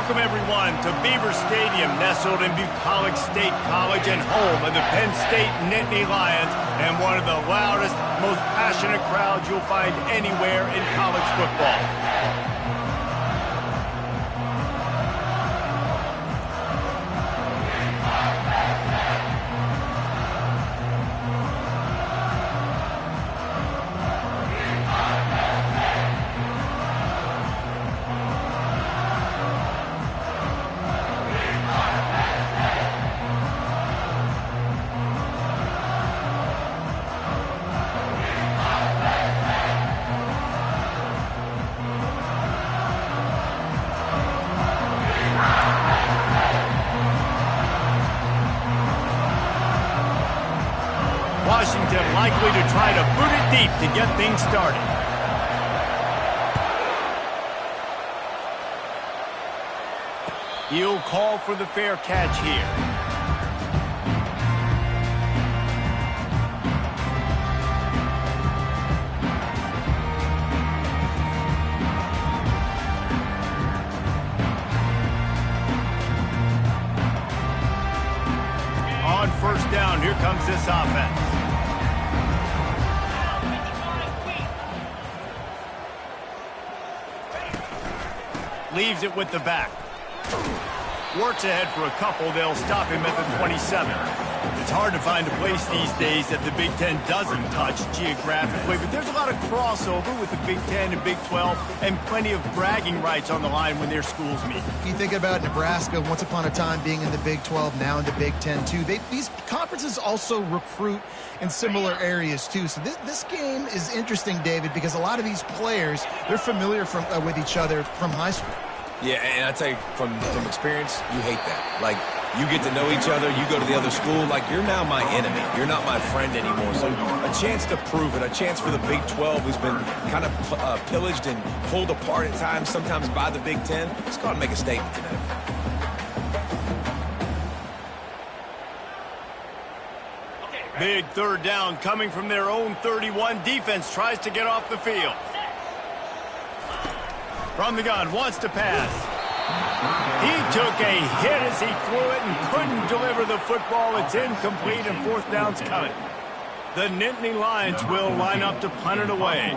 Welcome, everyone, to Beaver Stadium, nestled in Bucolic State College and home of the Penn State Nittany Lions, and one of the loudest, most passionate crowds you'll find anywhere in college football. Washington likely to try to boot it deep to get things started. He'll call for the fair catch here. On first down, here comes this offense. Leaves it with the back. Works ahead for a couple. They'll stop him at the 27. It's hard to find a place these days that the Big Ten doesn't touch geographically, but there's a lot of crossover with the Big Ten and Big 12 and plenty of bragging rights on the line when their schools meet. You think about Nebraska, once upon a time being in the Big 12, now in the Big 10 too. These conferences also recruit in similar areas too. So this game is interesting, David, because a lot of these players, they're familiar with each other from high school. Yeah, and I tell you, from experience, you hate that. Like, you get to know each other, you go to the other school, like, you're now my enemy. You're not my friend anymore. So a chance to prove it, a chance for the Big 12, who's been kind of pillaged and pulled apart at times, sometimes by the Big 10. Let's go out and make a statement today. Big third down coming from their own 31. Defense tries to get off the field. From the gun, wants to pass. He took a hit as he threw it and couldn't deliver the football. It's incomplete and fourth down's coming. The Nittany Lions will line up to punt it away.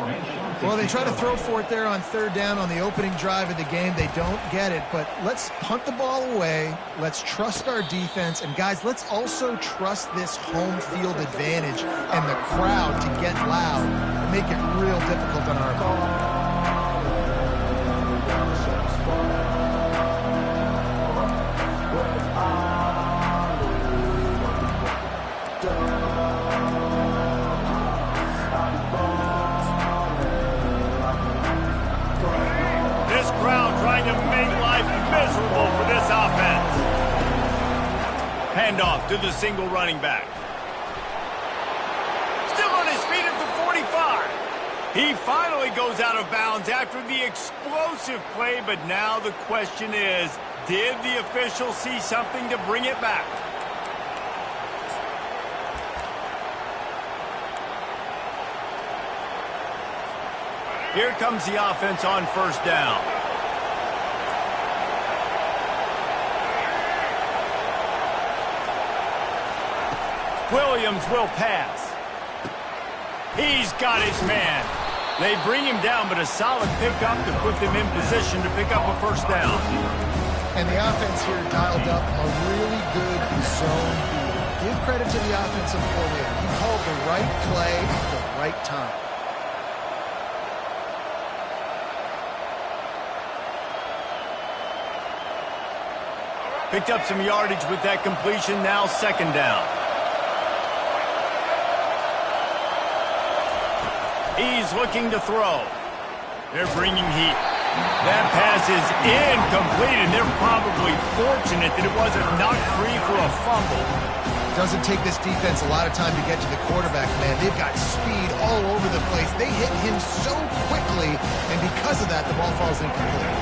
Well, they try to throw for it there on third down on the opening drive of the game. They don't get it, but let's punt the ball away. Let's trust our defense. And, guys, let's also trust this home field advantage and the crowd to get loud and make it real difficult on our opponent. To make life miserable for this offense. Handoff to the single running back. Still on his feet at the 45. He finally goes out of bounds after the explosive play, but now the question is, did the official see something to bring it back? Here comes the offense on first down. Williams will pass. He's got his man. They bring him down, but a solid pickup to put them in position to pick up a first down. And the offense here dialed up a really good zone read. Give credit to the offensive coordinator. He called the right play at the right time. Picked up some yardage with that completion. Now second down. He's looking to throw. They're bringing heat. That pass is incomplete, and they're probably fortunate that it wasn't knocked free for a fumble. Doesn't take this defense a lot of time to get to the quarterback, man. They've got speed all over the place. They hit him so quickly, and because of that, the ball falls incomplete.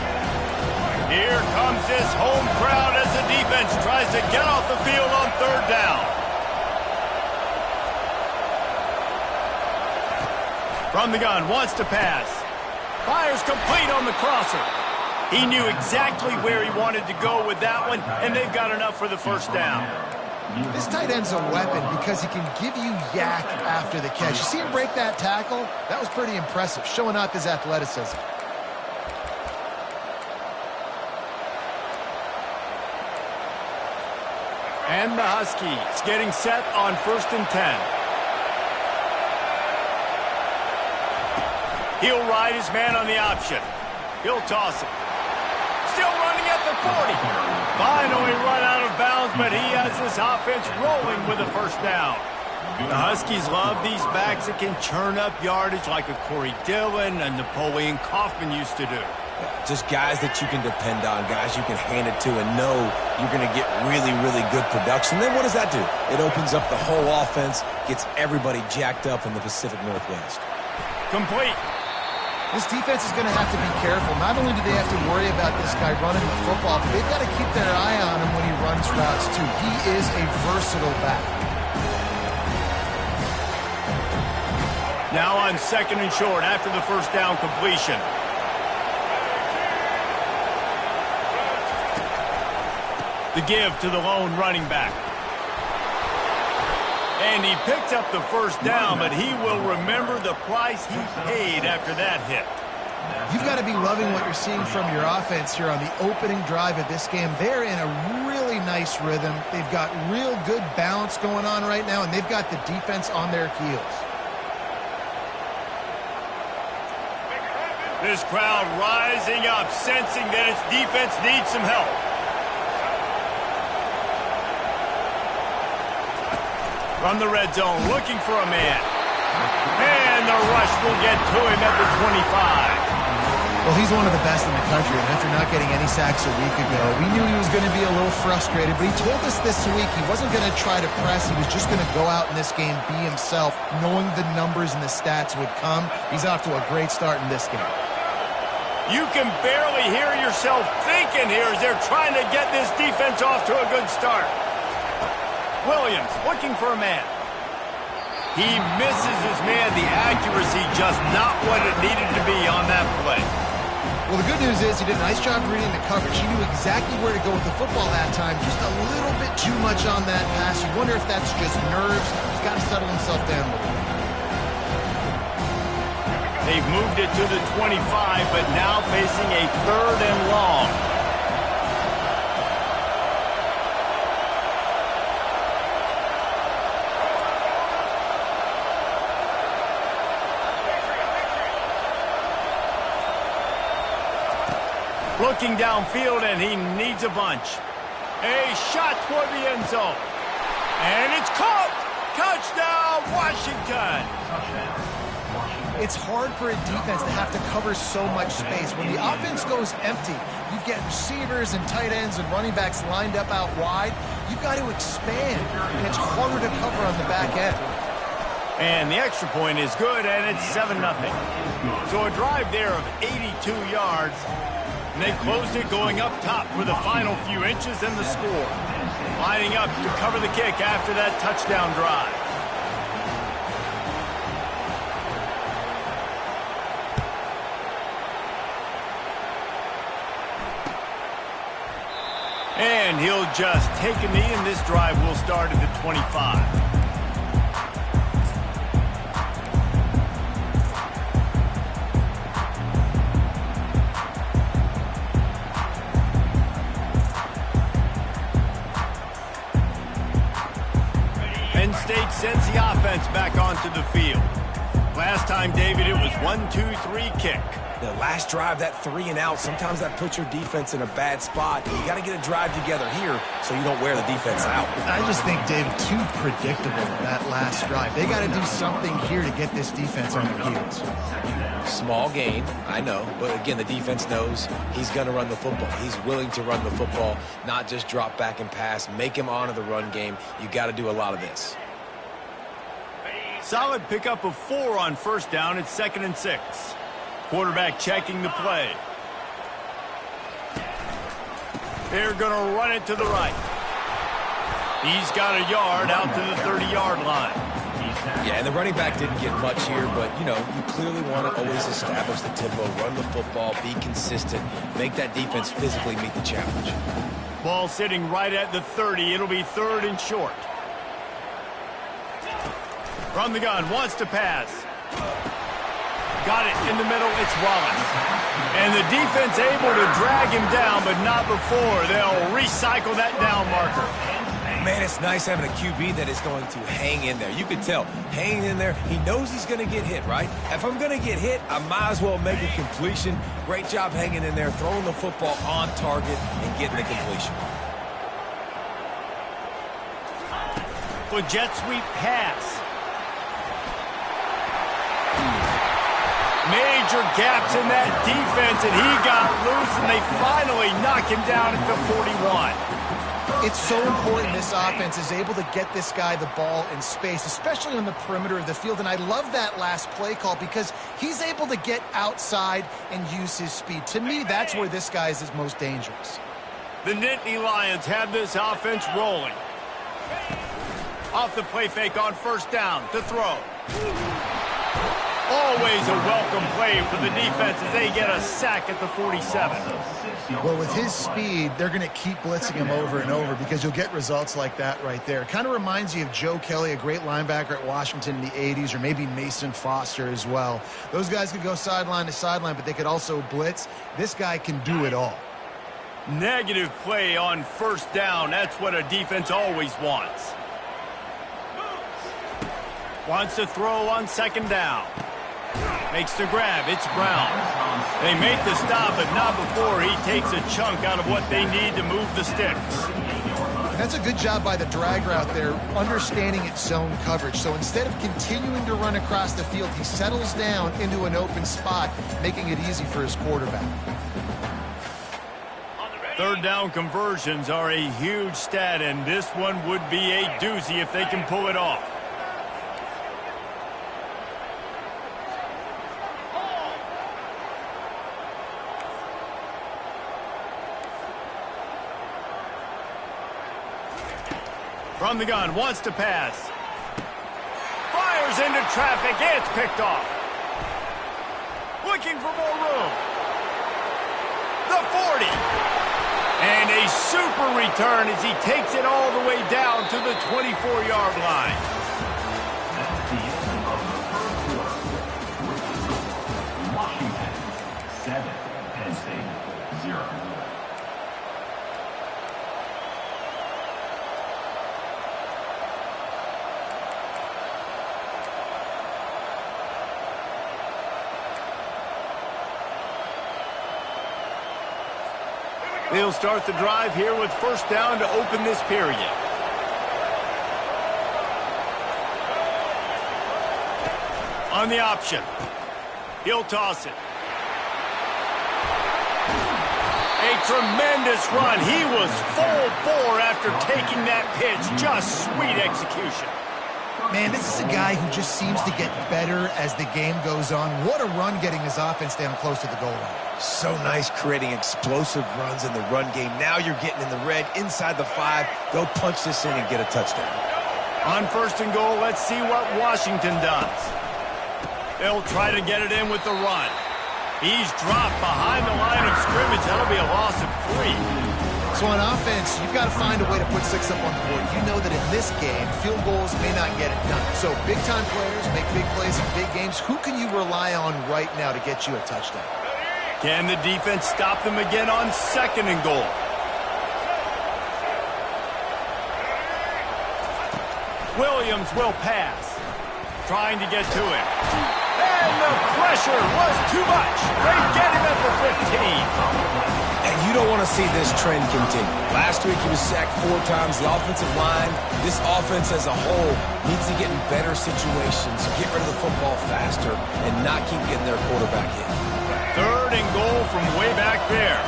Here comes this home crowd as the defense tries to get off the field on third down. From the gun, wants to pass. Fires complete on the crosser. He knew exactly where he wanted to go with that one, and they've got enough for the first down. This tight end's a weapon because he can give you yak after the catch. You see him break that tackle? That was pretty impressive, showing off his athleticism. And the Huskies getting set on 1st and 10. He'll ride his man on the option. He'll toss it. Still running at the 40. Finally run out of bounds, but he has this offense rolling with a first down. The Huskies love these backs that can churn up yardage like a Corey Dillon and Napoleon Kaufman used to do. Just guys that you can depend on, guys you can hand it to and know you're going to get really, really good production. Then what does that do? It opens up the whole offense, gets everybody jacked up in the Pacific Northwest. Complete. This defense is going to have to be careful. Not only do they have to worry about this guy running the football, but they've got to keep their eye on him when he runs routes, too. He is a versatile back. Now on 2nd and short after the first down completion. The give to the lone running back. And he picked up the first down, but he will remember the price he paid after that hit. You've got to be loving what you're seeing from your offense here on the opening drive of this game. They're in a really nice rhythm. They've got real good balance going on right now, and they've got the defense on their heels. This crowd rising up, sensing that its defense needs some help. From the red zone, looking for a man. And the rush will get to him at the 25. Well, he's one of the best in the country, and after not getting any sacks a week ago, we knew he was going to be a little frustrated, but he told us this week he wasn't going to try to press. He was just going to go out in this game, be himself, knowing the numbers and the stats would come. He's off to a great start in this game. You can barely hear yourself thinking here as they're trying to get this defense off to a good start. Williams looking for a man. He misses his man. The accuracy just not what it needed to be on that play. Well, the good news is he did a nice job reading the coverage. He knew exactly where to go with the football that time. Just a little bit too much on that pass. You wonder if that's just nerves. He's got to settle himself down a little bit. They've moved it to the 25, but now facing a 3rd and long. Looking downfield, and he needs a bunch. A shot toward the end zone. And it's caught! Touchdown, Washington! It's hard for a defense to have to cover so much space. When the offense goes empty, you get receivers and tight ends and running backs lined up out wide. You've got to expand, and it's harder to cover on the back end. And the extra point is good, and it's 7-0. So a drive there of 82 yards. And they closed it going up top for the final few inches and the score. Lining up to cover the kick after that touchdown drive. And he'll just take a knee, and this drive will start at the 25. Penn State sends the offense back onto the field. Last time, David, it was 1-2-3 kick. The last drive, that 3 and out, sometimes that puts your defense in a bad spot. You got to get a drive together here so you don't wear the defense out. I just think, David, too predictable, that last drive. They got to do something here to get this defense on their heels. Small gain, I know, but again, the defense knows he's going to run the football. He's willing to run the football, not just drop back and pass, make him honor the run game. You got to do a lot of this. Solid pickup of 4 on first down. It's 2nd and 6. Quarterback checking the play. They're going to run it to the right. He's got a yard out to the 30-yard line. Yeah, and the running back didn't get much here, but, you know, you clearly want to always establish the tempo, run the football, be consistent, make that defense physically meet the challenge. Ball sitting right at the 30. It'll be 3rd and short. From the gun, wants to pass. Got it in the middle. It's Wallace. And the defense able to drag him down, but not before. They'll recycle that down marker. Man, it's nice having a QB that is going to hang in there. You can tell, hanging in there, he knows he's going to get hit, right? If I'm going to get hit, I might as well make a completion. Great job hanging in there, throwing the football on target and getting the completion. For jet sweep pass. Major gaps in that defense, and he got loose, and they finally knock him down at the 41. It's so important this offense is able to get this guy the ball in space, especially on the perimeter of the field. And I love that last play call because he's able to get outside and use his speed. To me, that's where this guy is his most dangerous. The Nittany Lions have this offense rolling. Off the play fake on 1st down to throw. Always a welcome play for the defense as they get a sack at the 47. Well, with his speed, they're going to keep blitzing him over and over because you'll get results like that right there. It kind of reminds you of Joe Kelly, a great linebacker at Washington in the 80s, or maybe Mason Foster as well. Those guys could go sideline to sideline, but they could also blitz. This guy can do it all. Negative play on 1st down. That's what a defense always wants. Wants to throw on 2nd down. Makes the grab. It's Brown. They make the stop, but not before he takes a chunk out of what they need to move the sticks. And that's a good job by the drag route there, understanding its zone coverage. So instead of continuing to run across the field, he settles down into an open spot, making it easy for his quarterback. 3rd down conversions are a huge stat, and this one would be a doozy if they can pull it off. From the gun, wants to pass. Fires into traffic. It's picked off. Looking for more room. The 40. And a super return as he takes it all the way down to the 24-yard line. That's the end of the 1st quarter. Washington 7, Penn State 0. They'll start the drive here with 1st down to open this period. On the option. He'll toss it. A tremendous run. He was full bore after taking that pitch. Just sweet execution. Man, this is a guy who just seems to get better as the game goes on. What a run getting his offense down close to the goal line. So nice creating explosive runs in the run game. Now you're getting in the red, inside the 5. Go punch this in and get a touchdown. On 1st and goal, let's see what Washington does. They'll try to get it in with the run. He's dropped behind the line of scrimmage. That'll be a loss of 3. So on offense, you've got to find a way to put 6 up on the board. You know that in this game, field goals may not get it done. So big-time players make big plays in big games. Who can you rely on right now to get you a touchdown? Can the defense stop them again on 2nd and goal? Williams will pass. Trying to get to him. And the pressure was too much. They get him at the 15. And you don't want to see this trend continue. Last week he was sacked 4 times. The offensive line, this offense as a whole, needs to get in better situations, get rid of the football faster, and not keep getting their quarterback hit. 3rd and goal from way back there.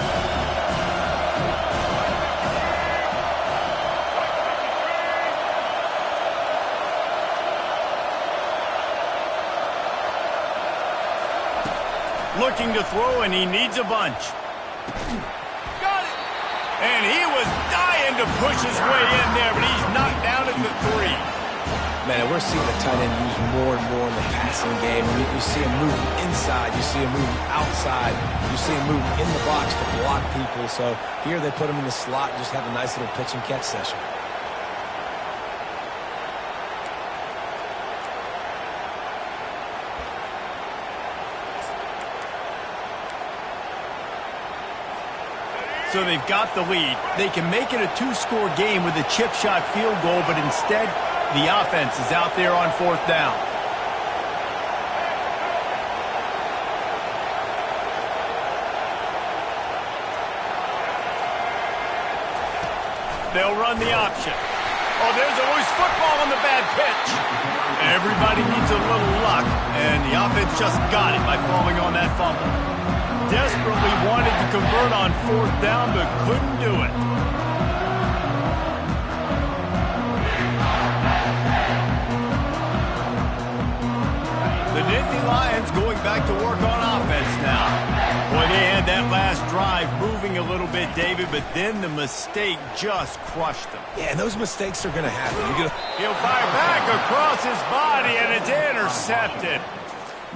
Looking to throw, and he needs a bunch. Got it! And he was dying to push his way in there, but he's knocked down at the 3. Man, and we're seeing the tight end used more and more in the passing game. You see him moving inside. You see him moving outside. You see him moving in the box to block people. So here they put him in the slot and just have a nice little pitch and catch session. So they've got the lead. They can make it a two-score game with a chip shot field goal, but instead, the offense is out there on fourth down. They'll run the option. Oh, there's a loose football on the bad pitch. Everybody needs a little luck, and the offense just got it by falling on that fumble. Desperately wanted to convert on fourth down, but couldn't do it. The Nittany Lions going back to work on offense now. Boy, they had that last drive moving a little bit, David, but then the mistake just crushed them. Yeah, and those mistakes are going to happen. He'll fire back across his body, and it's intercepted.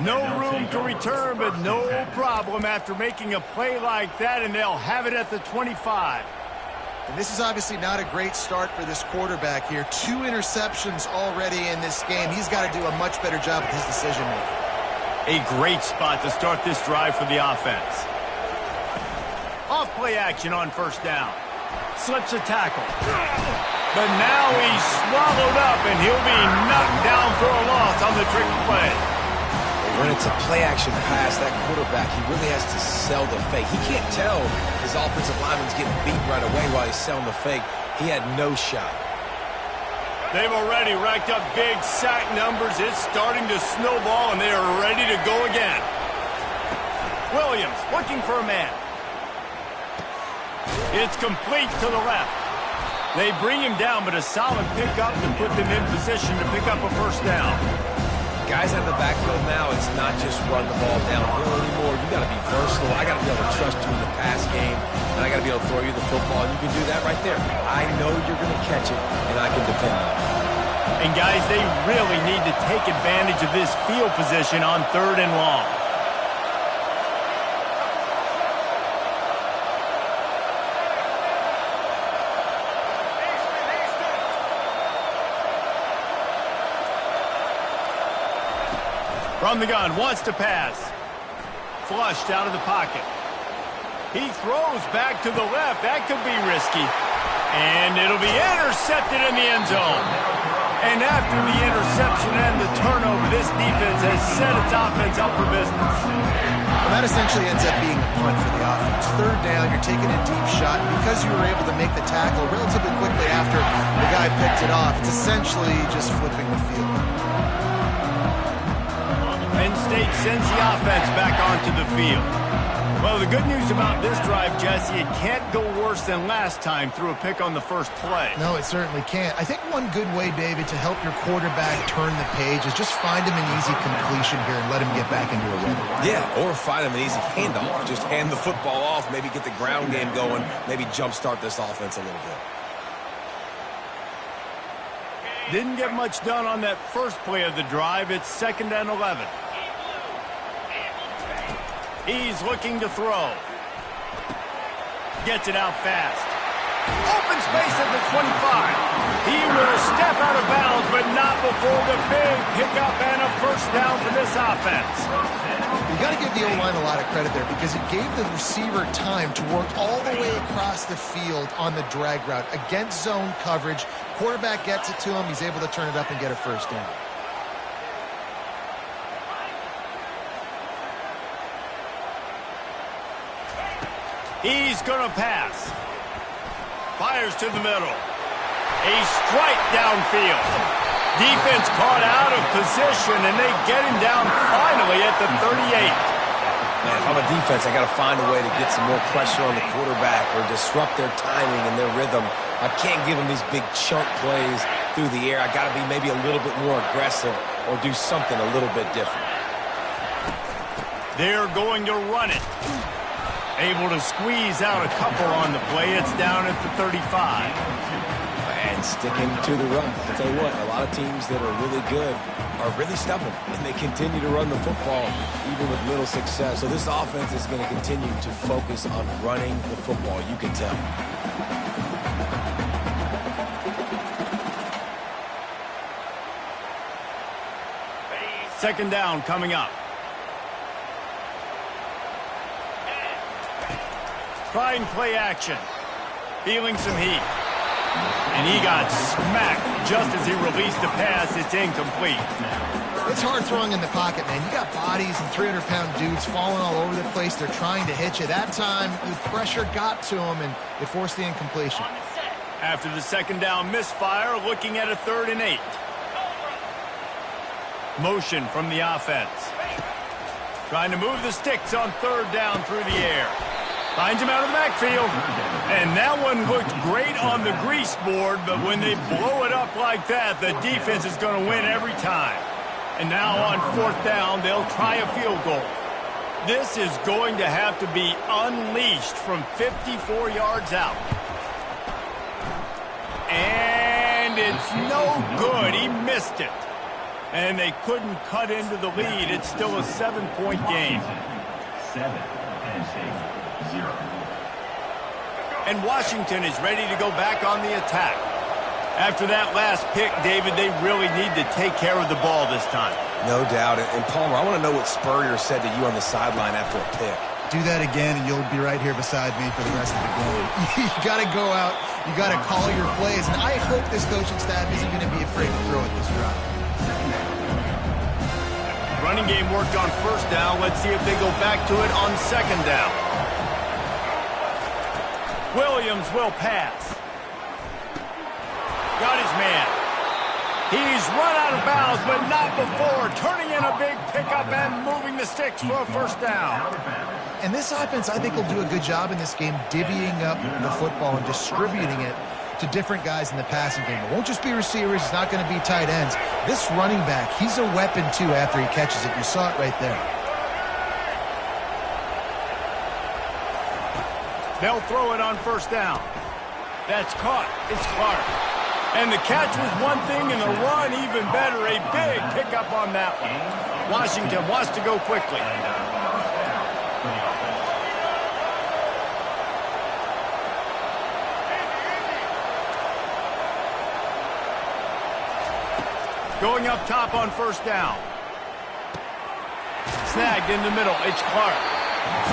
No room to return, but no problem after making a play like that, and they'll have it at the 25. And this is obviously not a great start for this quarterback here. 2 interceptions already in this game. He's got to do a much better job with his decision-making. A great spot to start this drive for the offense. Off play action on first down. Slips a tackle. But now he's swallowed up, and he'll be knocked down for a loss on the trick play. When it's a play-action pass, that quarterback, he really has to sell the fake. He can't tell his offensive lineman's getting beat right away while he's selling the fake. He had no shot. They've already racked up big sack numbers. It's starting to snowball, and they are ready to go again. Williams looking for a man. It's complete to the left. They bring him down, but a solid pickup to put them in position to pick up a first down. Guys out of the backfield now, it's not just run the ball downhill anymore. You got to be versatile. I got to be able to trust you in the pass game, and I got to be able to throw you the football. And you can do that right there. I know you're going to catch it, and I can depend on it. And guys, they really need to take advantage of this field position on 3rd and long. From the gun, wants to pass. Flushed out of the pocket. He throws back to the left. That could be risky. And it'll be intercepted in the end zone. And after the interception and the turnover, this defense has set its offense up for business. Well, that essentially ends up being a punt for the offense. 3rd down, you're taking a deep shot. And because you were able to make the tackle relatively quickly after the guy picked it off, it's essentially just flipping the field. Penn State sends the offense back onto the field. Well, the good news about this drive, Jesse, it can't go worse than last time through a pick on the first play. No, it certainly can't. I think one good way, David, to help your quarterback turn the page is just find him an easy completion here and let him get back into a rhythm. Yeah, or find him an easy handoff. Just hand the football off, maybe get the ground game going, maybe jumpstart this offense a little bit. Didn't get much done on that first play of the drive. It's 2nd and 11. He's looking to throw. Gets it out fast. Open space at the 25. He will step out of bounds, but not before the big pickup and a first down for this offense. You got to give the O-line a lot of credit there because it gave the receiver time to work all the way across the field on the drag route against zone coverage. Quarterback gets it to him. He's able to turn it up and get a first down. He's going to pass. Fires to the middle. A strike downfield. Defense caught out of position, and they get him down finally at the 38. Man, if I'm a defense, I got to find a way to get some more pressure on the quarterback or disrupt their timing and their rhythm. I can't give them these big chunk plays through the air. I got to be maybe a little bit more aggressive or do something a little bit different. They're going to run it. Able to squeeze out a couple on the play. It's down at the 35. And and sticking to the run. I'll tell you what, a lot of teams that are really good are really stubborn, and they continue to run the football even with little success. So this offense is going to continue to focus on running the football, you can tell. Second down coming up. Try and play action. Feeling some heat. And he got smacked just as he released the pass. It's incomplete. It's hard throwing in the pocket, man. You got bodies and 300-pound dudes falling all over the place. They're trying to hit you. That time, the pressure got to him, and it forced the incompletion. After the second down misfire, looking at a 3rd and 8. Motion from the offense. Trying to move the sticks on 3rd down through the air. Finds him out of the backfield. And that one looked great on the grease board, but when they blow it up like that, the defense is going to win every time. And now on 4th down, they'll try a field goal. This is going to have to be unleashed from 54 yards out. And it's no good. He missed it. And they couldn't cut into the lead. It's still a 7-point game. 7, Penn State, 0. And Washington is ready to go back on the attack. After that last pick, David, they really need to take care of the ball this time. No doubt. And Palmer, I want to know what Spurrier said to you on the sideline after a pick. Do that again, and you'll be right here beside me for the rest of the game. You got to go out. You got to call your plays. And I hope this coaching staff isn't going to be afraid to throw it this drive. Running game worked on 1st down. Let's see if they go back to it on 2nd down. Williams will pass. Got his man. He's run out of bounds, but not before. Turning in a big pickup and moving the sticks for a 1st down. And this offense, I think, will do a good job in this game divvying up the football and distributing it to different guys in the passing game. It won't just be receivers. It's not going to be tight ends. This running back, he's a weapon, too, after he catches it. You saw it right there. They'll throw it on 1st down. That's caught. It's Clark. And the catch was one thing, and the run even better. A big pickup on that one. Washington wants to go quickly. Going up top on 1st down. Snagged in the middle. It's Clark.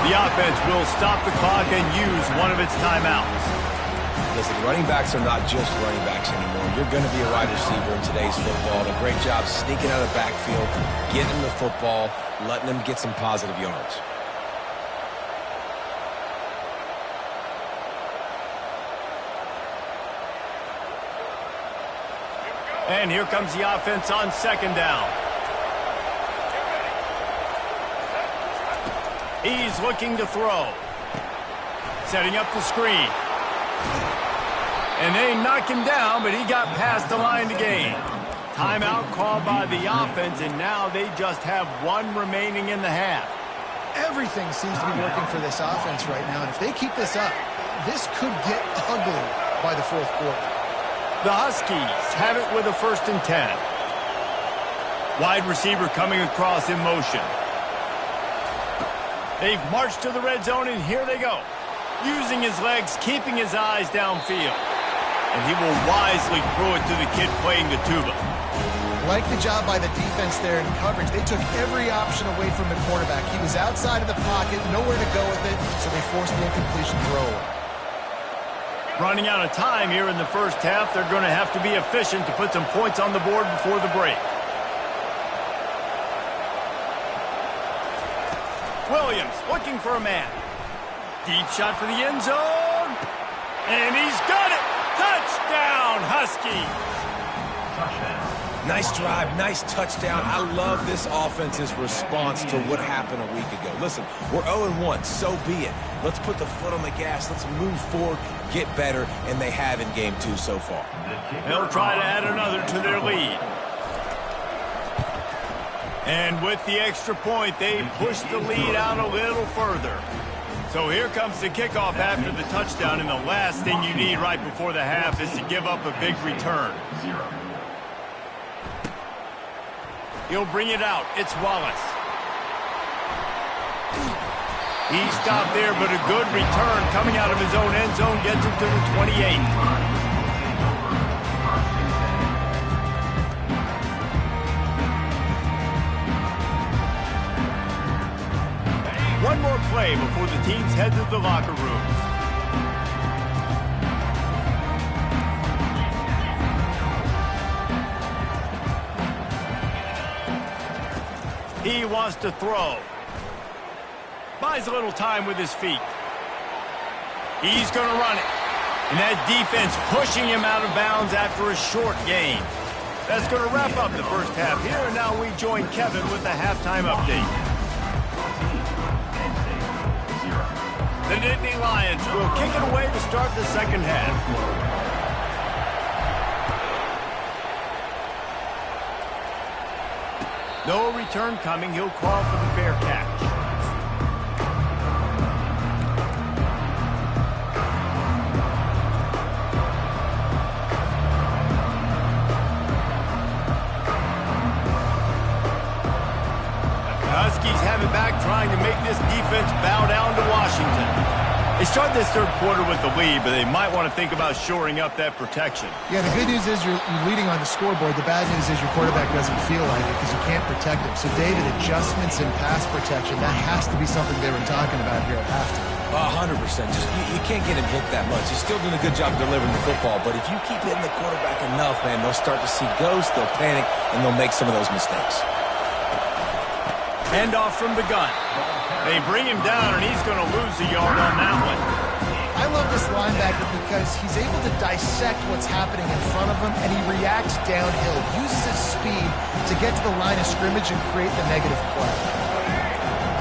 The offense will stop the clock and use one of its timeouts. Listen, running backs are not just running backs anymore. You're going to be a wide receiver in today's football. A great job sneaking out of the backfield, getting the football, letting them get some positive yards. And here comes the offense on 2nd down. He's looking to throw. Setting up the screen. And they knock him down, but he got past the line to gain. Timeout called by the offense, and now they just have 1 remaining in the half. Everything seems to be working for this offense right now, and if they keep this up, this could get ugly by the 4th quarter. The Huskies have it with a 1st and 10. Wide receiver coming across in motion. They've marched to the red zone, and here they go. Using his legs, keeping his eyes downfield. And he will wisely throw it to the kid playing the tuba. Like the job by the defense there in coverage. They took every option away from the quarterback. He was outside of the pocket, nowhere to go with it, so they forced the incompletion throw. Running out of time here in the 1st half. They're going to have to be efficient to put some points on the board before the break. Williams looking for a man. Deep shot for the end zone. And he's got it. Touchdown, Huskies. Nice drive, nice touchdown. I love this offense's response to what happened a week ago. Listen, we're 0-1, so be it. Let's put the foot on the gas. Let's move forward, get better, and they have in game 2 so far. They'll try to add another to their lead. And with the extra point, they push the lead out a little further. So here comes the kickoff after the touchdown, and the last thing you need right before the half is to give up a big return. He'll bring it out. It's Wallace. He stopped there, but a good return coming out of his own end zone gets him to the 28. One more play before the teams head to the locker rooms. He wants to throw. Buys a little time with his feet. He's going to run it. And that defense pushing him out of bounds after a short gain. That's going to wrap up the first half here, and now we join Kevin with the halftime update. The Nittany Lions will kick it away to start the second half. No return coming. He'll call for the fair catch. Huskies have it back, trying to make this defense bow down to Washington. They start this third quarter with the lead, but they might want to think about shoring up that protection. Yeah, the good news is you're leading on the scoreboard. The bad news is your quarterback doesn't feel like it because you can't protect him. So, David, adjustments in pass protection, that has to be something they were talking about here at halftime. 100%. Just you can't get him hit that much. He's still doing a good job delivering the football, but if you keep hitting the quarterback enough, man, they'll start to see ghosts, they'll panic, and they'll make some of those mistakes. Handoff from the gun. They bring him down, and he's going to lose a yard on that one. I love this linebacker because he's able to dissect what's happening in front of him, and he reacts downhill, uses his speed to get to the line of scrimmage and create the negative play.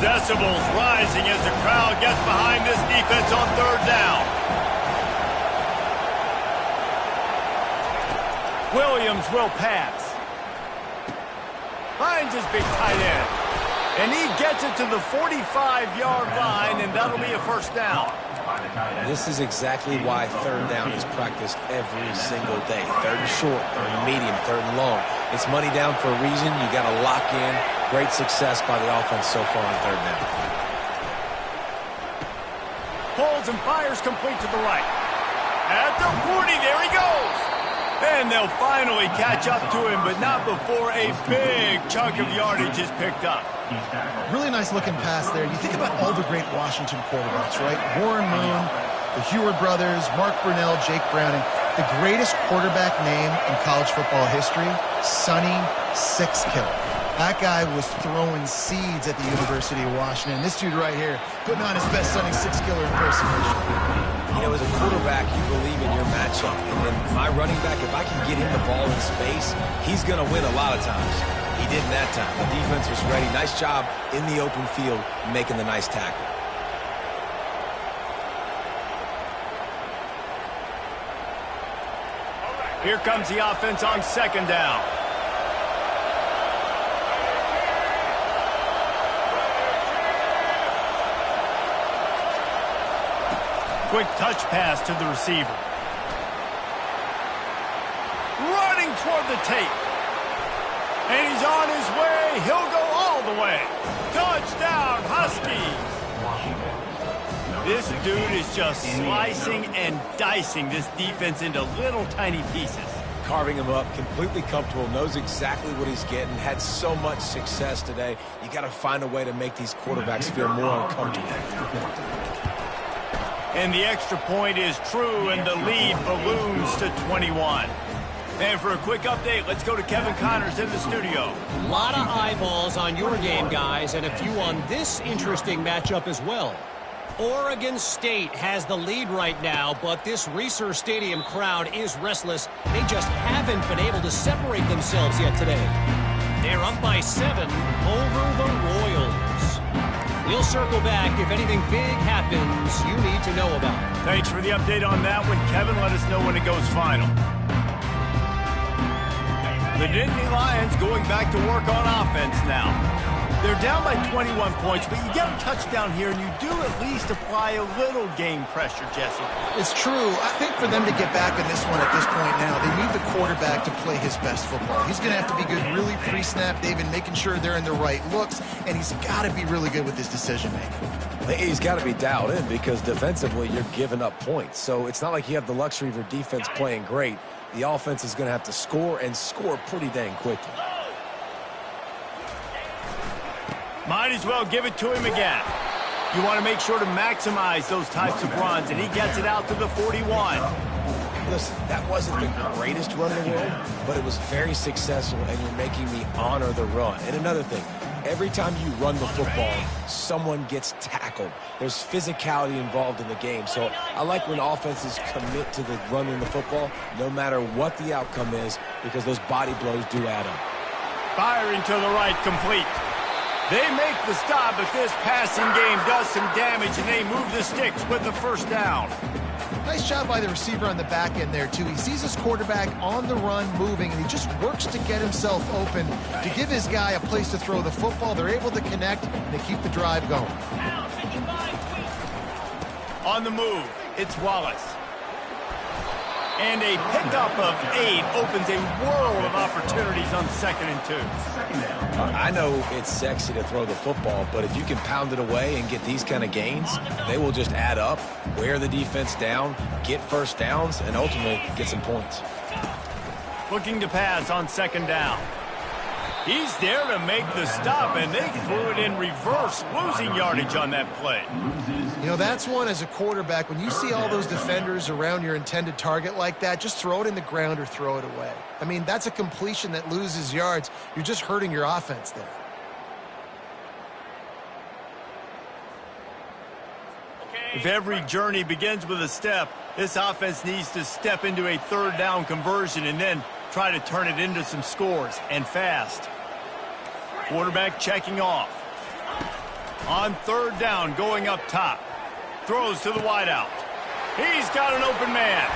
Decibels rising as the crowd gets behind this defense on third down. Williams will pass. Finds his big tight end. And he gets it to the 45-yard line, and that'll be a first down. This is exactly why third down is practiced every single day. Third and short, third and medium, third and long. It's money down for a reason. You got to lock in. Great success by the offense so far on third down. Pulls and fires complete to the right. At the 40, there he goes. And they'll finally catch up to him, but not before a big chunk of yardage is picked up. Really nice looking pass there. You think about all the great Washington quarterbacks, right? Warren Moon, the Heward brothers, Mark Brunell, Jake Browning. The greatest quarterback name in college football history, Sonny Sixkiller. That guy was throwing seeds at the University of Washington. This dude right here, putting on his best Sonny Sixkiller impersonation. You know, as a quarterback, you believe in your matchup. And then my running back, if I can get him the ball in space, he's going to win a lot of times. He didn't that time. The defense was ready. Nice job in the open field making the nice tackle. Here comes the offense on second down. Quick touch pass to the receiver. Running toward the tape. And he's on his way. He'll go all the way. Touchdown, Huskies. This dude is just slicing and dicing this defense into little tiny pieces. Carving him up, completely comfortable, knows exactly what he's getting, had so much success today. You got to find a way to make these quarterbacks feel more uncomfortable. And the extra point is true, and the lead balloons to 21. And for a quick update, let's go to Kevin Connors in the studio. A lot of eyeballs on your game, guys, and a few on this interesting matchup as well. Oregon State has the lead right now, but this Reser Stadium crowd is restless. They just haven't been able to separate themselves yet today. They're up by 7 over the Royals. We'll circle back if anything big happens you need to know about. Thanks for the update on that one, Kevin. Let us know when it goes final. The Nittany Lions going back to work on offense now. They're down by 21 points, but you get a touchdown here, and you do at least apply a little game pressure, Jesse. It's true. I think for them to get back in this one at this point now, they need the quarterback to play his best football. He's going to have to be good really pre-snap, David, making sure they're in the right looks, and he's got to be really good with his decision-making. He's got to be dialed in because defensively you're giving up points. So it's not like you have the luxury of your defense playing great. The offense is going to have to score and score pretty dang quickly. Might as well give it to him again. You want to make sure to maximize those types of runs, and he gets it out to the 41. Listen, that wasn't the greatest run in the world, but it was very successful, and you're making me honor the run. And another thing, every time you run the football, someone gets tackled. There's physicality involved in the game. So I like when offenses commit to the running the football, no matter what the outcome is, because those body blows do add up. Firing to the right, complete. They make the stop, but this passing game does some damage, and they move the sticks with the first down. Nice job by the receiver on the back end there, too. He sees his quarterback on the run moving, and he just works to get himself open to give his guy a place to throw the football. They're able to connect, and they keep the drive going. On the move, it's Wallace. And a pickup of 8 opens a world of opportunities on 2nd and 2. I know it's sexy to throw the football, but if you can pound it away and get these kind of gains, they will just add up, wear the defense down, get first downs, and ultimately get some points. Looking to pass on 2nd down. He's there to make the stop, and they threw it in reverse, losing yardage on that play. You know, that's one as a quarterback. When you see all those defenders around your intended target like that, just throw it in the ground or throw it away. I mean, that's a completion that loses yards. You're just hurting your offense there. If every journey begins with a step, this offense needs to step into a 3rd down conversion and then try to turn it into some scores, and fast. Quarterback checking off. On 3rd down, going up top. Throws to the wideout. He's got an open man.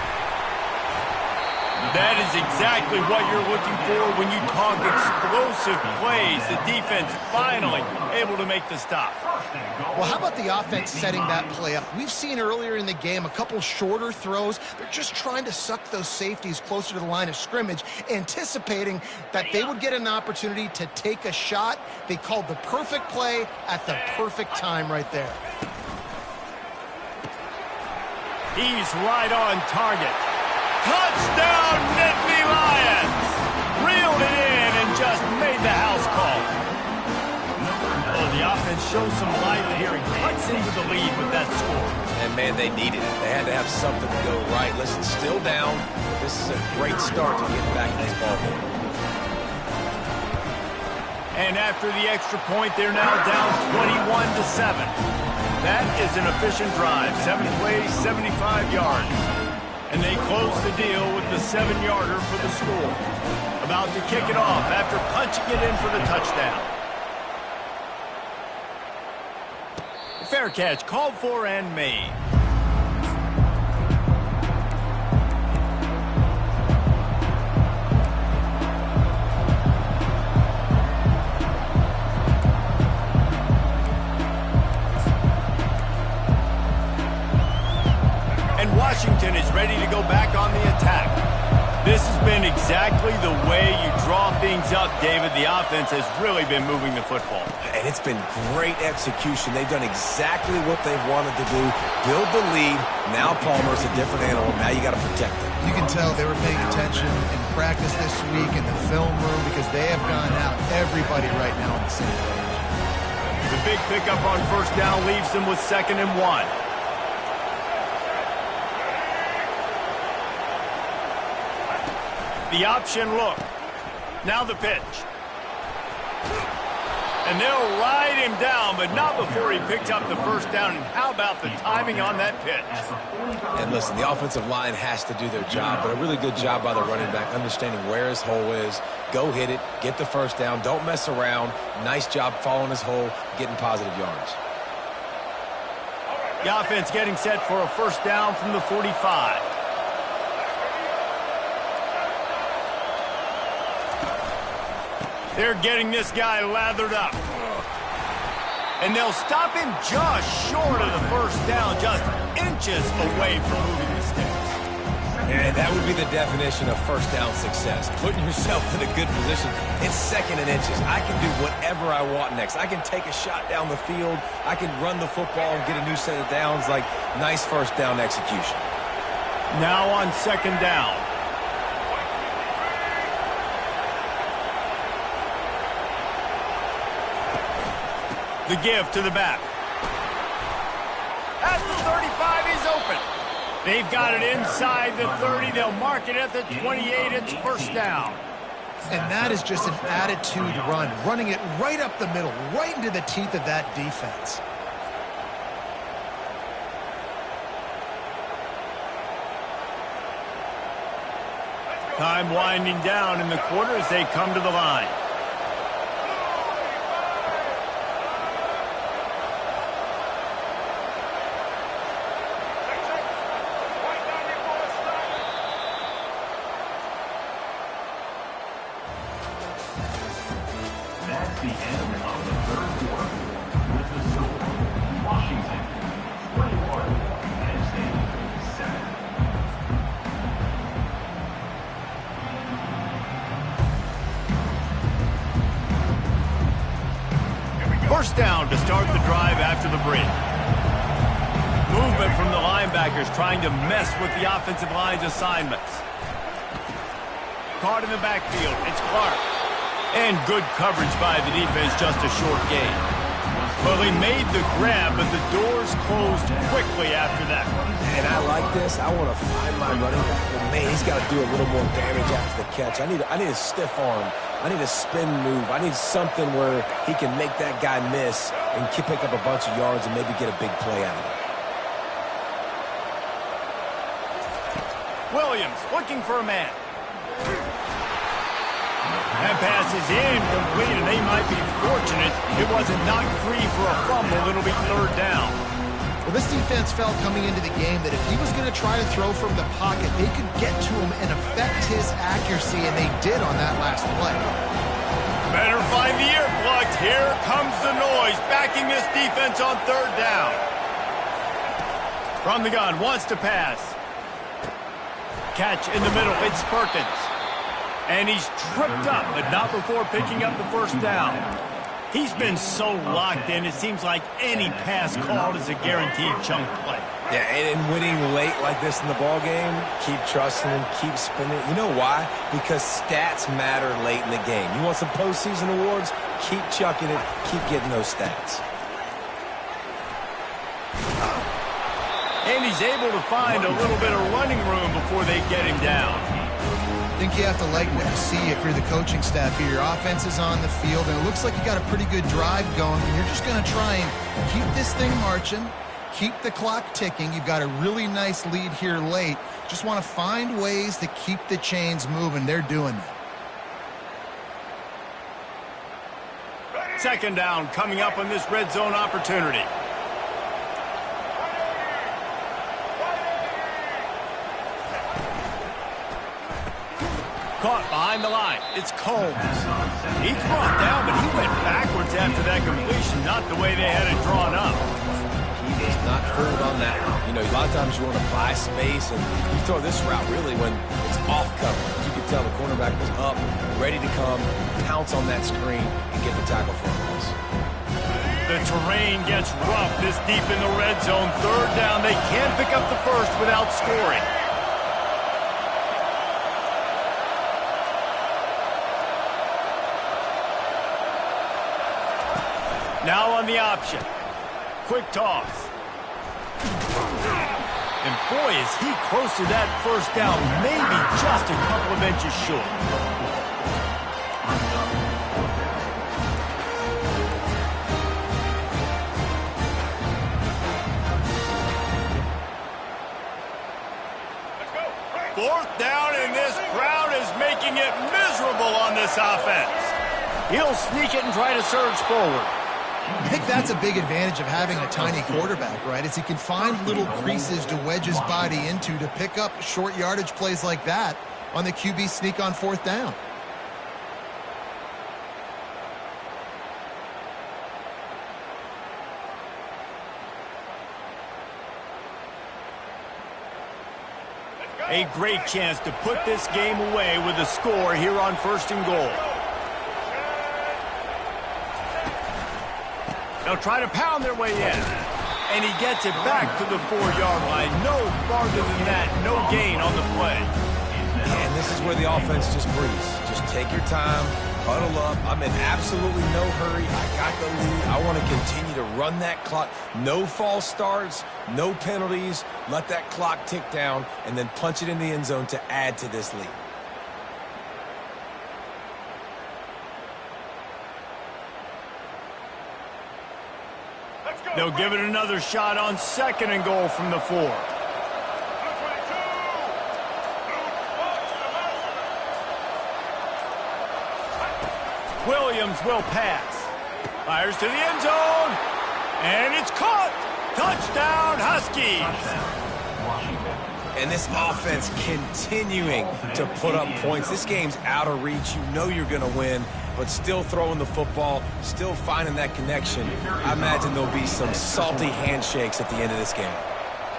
That is exactly what you're looking for when you talk explosive plays. The defense finally able to make the stop. Well, how about the offense setting that play up? We've seen earlier in the game a couple shorter throws. They're just trying to suck those safeties closer to the line of scrimmage, anticipating that they would get an opportunity to take a shot. They called the perfect play at the perfect time right there. He's right on target. Touchdown, Nittany Lions! Reeled it in and just made the house call. Oh, the offense shows some life here and cuts into the lead with that score. And, man, they needed it. They had to have something to go right. Listen, still down. This is a great start to get back in this ballgame. And after the extra point, they're now down 21-7. That is an efficient drive. 7 plays, 75 yards. And they close the deal with the 7-yarder for the score. About to kick it off after punching it in for the touchdown. Fair catch, called for and made. And Washington is ready to go back on the attack. This has been exactly the way you draw things up, David. The offense has really been moving the football. And it's been great execution. They've done exactly what they've wanted to do. Build the lead. Now Palmer's a different animal. Now you got to protect him. You can tell they were paying attention in practice this week in the film room because they have gone out, everybody right now on the same page. The big pickup on 1st down leaves them with 2nd and 1. The option look. Now the pitch. And they'll ride him down, but not before he picks up the 1st down. And how about the timing on that pitch? And listen, the offensive line has to do their job, but a really good job by the running back, understanding where his hole is. Go hit it, get the 1st down, don't mess around. Nice job following his hole, getting positive yards. The offense getting set for a 1st down from the 45. They're getting this guy lathered up. And they'll stop him just short of the first down, just inches away from moving the sticks. And that would be the definition of first down success. Putting yourself in a good position. It's second and inches. I can do whatever I want next. I can take a shot down the field. I can run the football and get a new set of downs. Like, nice first down execution. Now on second down. The give to the back. At the 35, he's open. They've got it inside the 30. They'll mark it at the 28. It's first down. And that is just an attitude run, running it right up the middle, right into the teeth of that defense. Time winding down in the quarter as they come to the line. That's the end of the third quarter. With the score, Washington 21, Penn State 7. First down to start the drive after the break. Movement from the linebackers trying to mess with the offensive line's assignments. Caught in the backfield. It's Clark. And good coverage by the defense, just a short gain. Well, they made the grab, but the doors closed quickly after that. And I like this. I want to find my running back. But, man, he's got to do a little more damage after the catch. I need a stiff arm. I need a spin move. I need something where he can make that guy miss and pick up a bunch of yards and maybe get a big play out of it. Williams looking for a man. That pass is incomplete, and they might be fortunate it wasn't knocked free for a fumble. It'll be third down. Well, this defense felt coming into the game that if he was going to try to throw from the pocket, they could get to him and affect his accuracy, and they did on that last play. Better find the earplugs. Here comes the noise, backing this defense on third down. From the gun, wants to pass. Catch in the middle, it's Perkins. And he's tripped up, but not before picking up the first down. He's been so locked in, it seems like any pass called is a guaranteed chunk play. Yeah, and winning late like this in the ball game, keep trusting him, keep spinning. You know why? Because stats matter late in the game. You want some postseason awards? Keep chucking it, keep getting those stats. And he's able to find a little bit of running room before they get him down. I think you have to like what you see if you're the coaching staff here. Your offense is on the field, and it looks like you got a pretty good drive going, and you're just going to try and keep this thing marching, keep the clock ticking. You've got a really nice lead here late. Just want to find ways to keep the chains moving. They're doing that. Second down coming up on this red zone opportunity. Caught behind the line. It's Combs. He's brought down, but he went backwards after that completion, not the way they had it drawn up. He was not fooled on that one. You know, a lot of times you want to buy space, and you throw this route really when it's off cover. You can tell the cornerback was up, ready to come, pounce on that screen, and get the tackle for a loss. The terrain gets rough this deep in the red zone. Third down. They can't pick up the first without scoring. Now on the option. Quick toss. And boy, is he close to that first down. Maybe just a couple of inches short. Fourth down, and this crowd is making it miserable on this offense. He'll sneak it and try to surge forward. I think that's a big advantage of having a tiny quarterback, right? Is he can find little creases to wedge his body into to pick up short yardage plays like that on the QB sneak on fourth down. A great chance to put this game away with a score here on 1st and goal. They'll try to pound their way in. And he gets it back to the 4-yard line. No farther than that. No gain on the play. And this is where the offense just breathes. Just take your time, huddle up. I'm in absolutely no hurry. I got the lead. I want to continue to run that clock. No false starts, no penalties. Let that clock tick down and then punch it in the end zone to add to this lead. They'll give it another shot on 2nd and goal from the 4. Williams will pass. Fires to the end zone. And it's caught. Touchdown, Huskies. And this offense continuing to put up points. This game's out of reach. You know you're going to win, but still throwing the football, still finding that connection. I imagine there'll be some salty handshakes at the end of this game.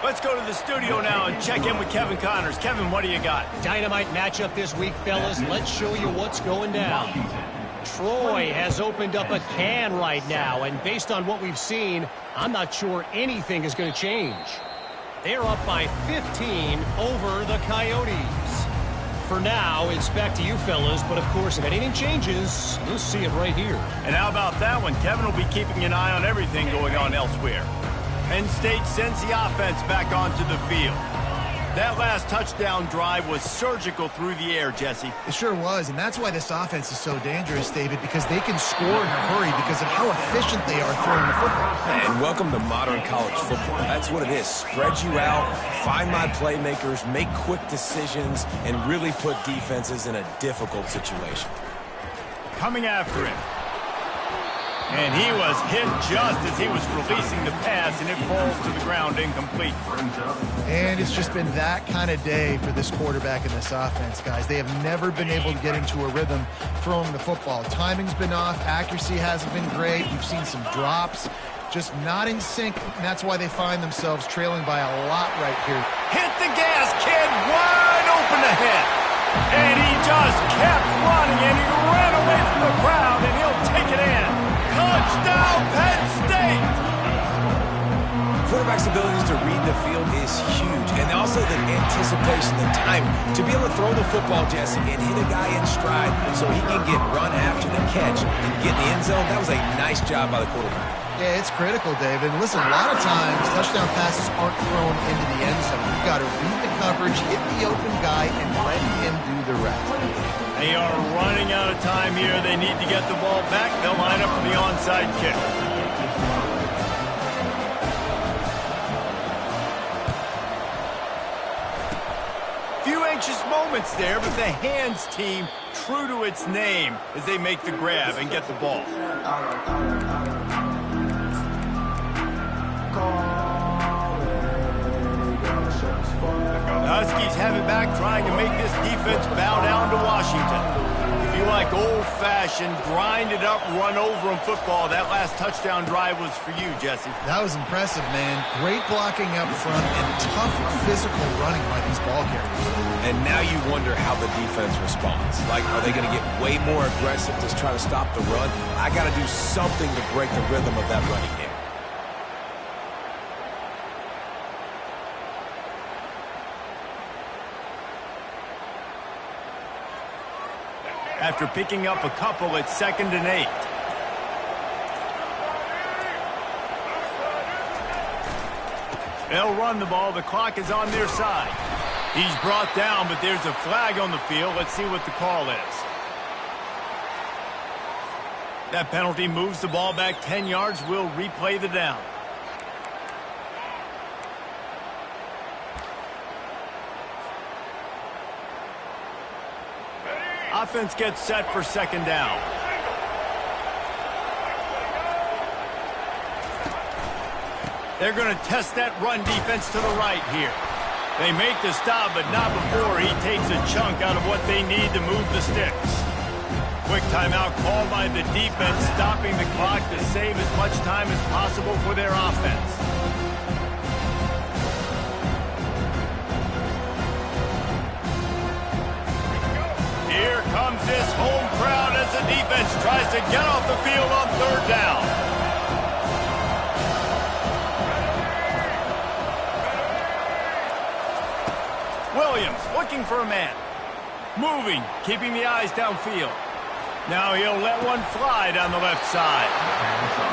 Let's go to the studio now and check in with Kevin Connors. Kevin, what do you got? Dynamite matchup this week, fellas. Let's show you what's going down. Troy has opened up a can right now, and based on what we've seen, I'm not sure anything is going to change. They're up by 15 over the Coyotes. For now, it's back to you fellas, but of course, if anything changes, you'll see it right here. And how about that one? Kevin will be keeping an eye on everything going on elsewhere. Penn State sends the offense back onto the field. That last touchdown drive was surgical through the air, Jesse. It sure was, and that's why this offense is so dangerous, David, because they can score in a hurry because of how efficient they are throwing the football. And welcome to modern college football. That's what it is. Spread you out, find my playmakers, make quick decisions, and really put defenses in a difficult situation. Coming after him. And he was hit just as he was releasing the pass, and it falls to the ground incomplete. And it's just been that kind of day for this quarterback and this offense, guys. They have never been able to get into a rhythm throwing the football. Timing's been off. Accuracy hasn't been great. We've seen some drops. Just not in sync, and that's why they find themselves trailing by a lot right here. Hit the gas, kid. Wide open ahead. And he just kept running, and he ran away from the crowd, and he'll take it in. Touchdown, Penn State! Quarterback's abilities to read the field is huge, and also the anticipation, the time to be able to throw the football, Jesse, and hit a guy in stride so he can get run after the catch and get in the end zone. That was a nice job by the quarterback. Yeah, it's critical, David. Listen, a lot of times touchdown passes aren't thrown into the end zone. You've got to read the coverage, hit the open guy, and let him do the rest. They are running out of time here. They need to get the ball back. They'll line up for the onside kick. Few anxious moments there, but the hands team true to its name as they make the grab and get the ball. The Huskies have it back, trying to make this defense bow down to Washington. If you like old-fashioned, grind-it-up, run-over-'em football, that last touchdown drive was for you, Jesse. That was impressive, man. Great blocking up front and tough physical running by these ball carriers. And now you wonder how the defense responds. Like, are they going to get way more aggressive to try to stop the run? I got to do something to break the rhythm of that running game. After picking up a couple, it's 2nd and 8. They'll run the ball. The clock is on their side. He's brought down, but there's a flag on the field. Let's see what the call is. That penalty moves the ball back 10 yards. We'll replay the down. Offense gets set for 2nd down. They're going to test that run defense to the right here. They make the stop, but not before he takes a chunk out of what they need to move the sticks. Quick timeout called by the defense, stopping the clock to save as much time as possible for their offense. Here comes this home crowd as the defense tries to get off the field on third down. Williams looking for a man. Moving, keeping the eyes downfield. Now he'll let one fly down the left side.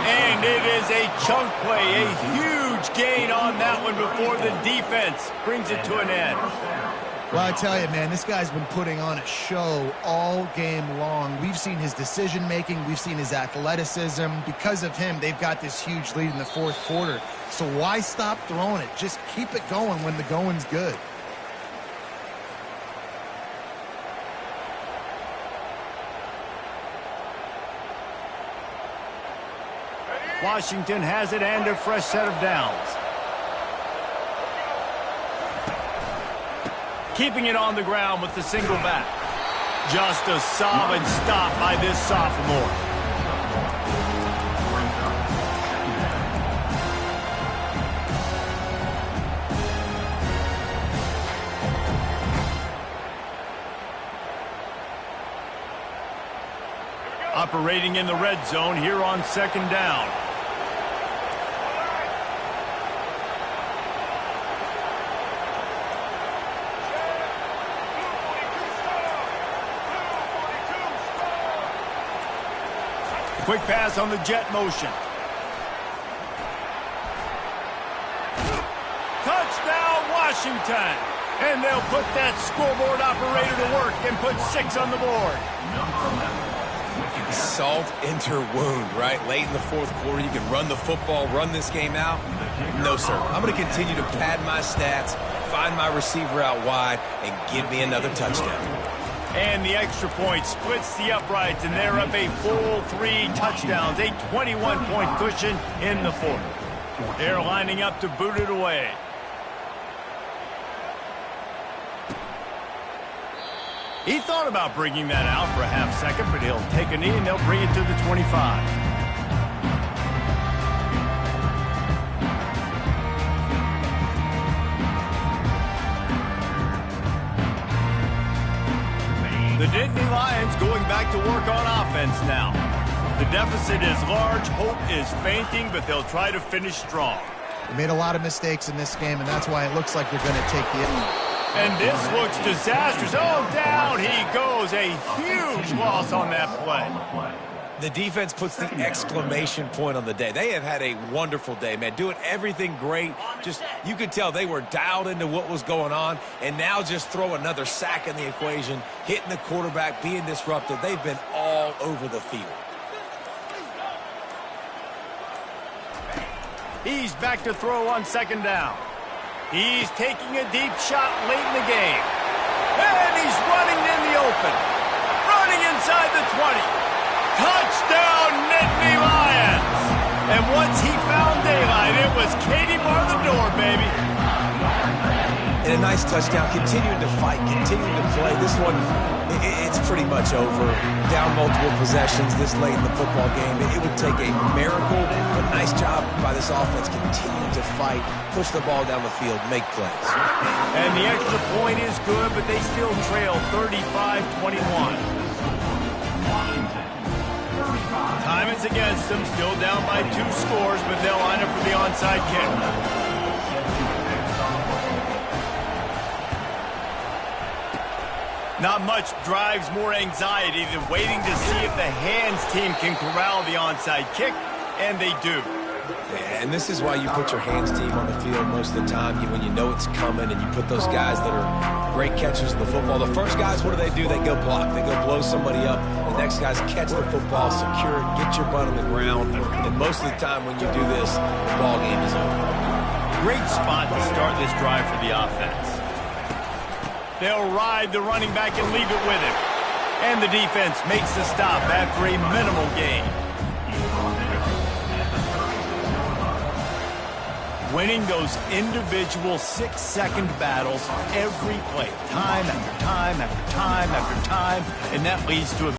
And it is a chunk play, a huge gain on that one before the defense brings it to an end. Well, I tell you, man, this guy's been putting on a show all game long. We've seen his decision-making. We've seen his athleticism. Because of him, they've got this huge lead in the fourth quarter. So why stop throwing it? Just keep it going when the going's good. Washington has it and a fresh set of downs. Keeping it on the ground with the single back. Just a solid stop by this sophomore. Operating in the red zone here on second down. Quick pass on the jet motion. Touchdown, Washington. And they'll put that scoreboard operator to work and put 6 on the board. Salt enter wound, right? Late in the fourth quarter, you can run the football, run this game out. No, sir. I'm going to continue to pad my stats, find my receiver out wide, and give me another touchdown. And the extra point splits the uprights, and they're up a full 3 touchdowns, a 21-point cushion in the fourth. They're lining up to boot it away. He thought about bringing that out for a half second, but he'll take a knee and they'll bring it to the 25. The Nittany Lions going back to work on offense now. The deficit is large, hope is fainting, but they'll try to finish strong. They made a lot of mistakes in this game, and that's why it looks like they're going to take the... And this looks disastrous. Oh, down he goes. A huge loss on that play. The defense puts the exclamation point on the day. They have had a wonderful day, man. Doing everything great. Just, you could tell they were dialed into what was going on. And now just throw another sack in the equation, hitting the quarterback, being disruptive. They've been all over the field. He's back to throw on second down. He's taking a deep shot late in the game. And he's running in the open. Running inside the 20. Touchdown, Nittany Lions! And once he found daylight, it was Katie bar the door, baby. And a nice touchdown, continuing to fight, continuing to play. This one, it's pretty much over. Down multiple possessions this late in the football game. It would take a miracle, but nice job by this offense continuing to fight, push the ball down the field, make plays. And the extra point is good, but they still trail 35-21. Time is against them, still down by 2 scores, but they'll line up for the onside kick. Not much drives more anxiety than waiting to see if the hands team can corral the onside kick, and they do. And this is why you put your hands team on the field most of the time when you know it's coming, and you put those guys that are great catchers of the football. The first guys, what do? They go block. They go blow somebody up. The next guys catch the football, secure it, get your butt on the ground. And most of the time when you do this, the ball game is over. Great spot to start this drive for the offense. They'll ride the running back and leave it with him. And the defense makes the stop after a minimal gain. Winning those individual 6-second battles every play, time after time after time after time, and that leads to a